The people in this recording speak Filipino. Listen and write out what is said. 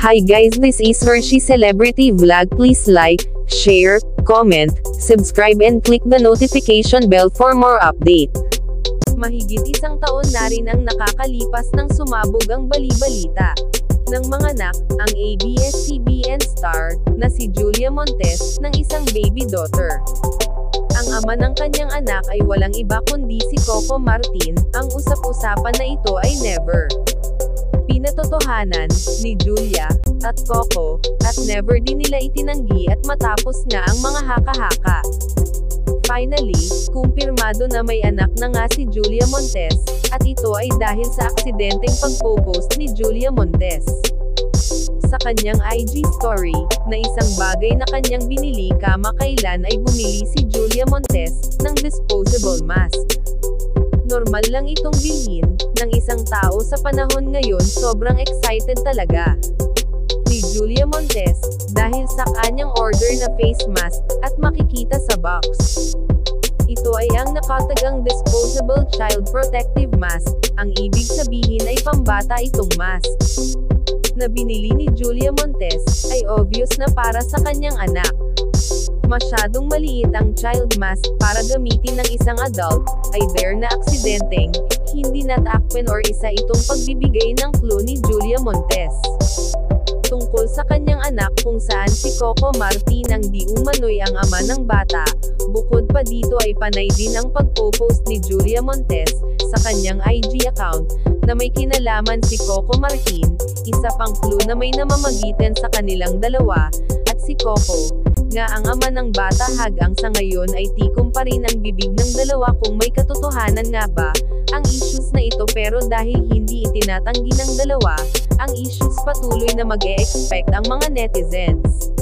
Hi guys, this is Hershey Celebrity Vlog. Please like, share, comment, subscribe and click the notification bell for more update. Mahigit isang taon na rin ang nakakalipas nang sumabog ang bali-balita ng mga anak, ang ABS-CBN star, na si Julia Montes, ng isang baby daughter. Ang ama ng kanyang anak ay walang iba kundi si Coco Martin. Ang usap-usapan na ito ay never pinatotohanan ni Julia at Coco, at never din nila itinanggi at matapos nga ang mga haka-haka. Finally, kumpirmado na may anak na nga si Julia Montes, at ito ay dahil sa aksidenteng pagpo-post ni Julia Montes sa kanyang IG story, na isang bagay na kanyang binili kamakailan ay bumili si Julia Montes ng disposable mask. Normal lang itong bilhin ng isang tao sa panahon ngayon. Sobrang excited talaga ni Julia Montes dahil sa kanyang order na face mask at makikita sa box. Ito ay ang nakatagang disposable child protective mask. Ang ibig sabihin ay pambata itong mask na binili ni Julia Montes ay obvious na para sa kanyang anak. Masyadong maliit ang child mask para gamitin ng isang adult, ay there na aksidenteng hindi natakpan or isa itong pagbibigay ng clue ni Julia Montes tungkol sa kanyang anak kung saan si Coco Martin ang di umano'y ang ama ng bata. Bukod pa dito ay panay din ang pagpo-post ni Julia Montes sa kanyang IG account na may kinalaman si Coco Martin, isa pang clue na may namamagitan sa kanilang dalawa, at si Coco nga ang ama ng bata. Hanggang sa ngayon ay tikom pa rin ang bibig ng dalawa kung may katotohanan nga ba ang issues na ito, pero dahil hindi itinatanggi ng dalawa ang issues, patuloy na mag-e-expect ang mga netizens.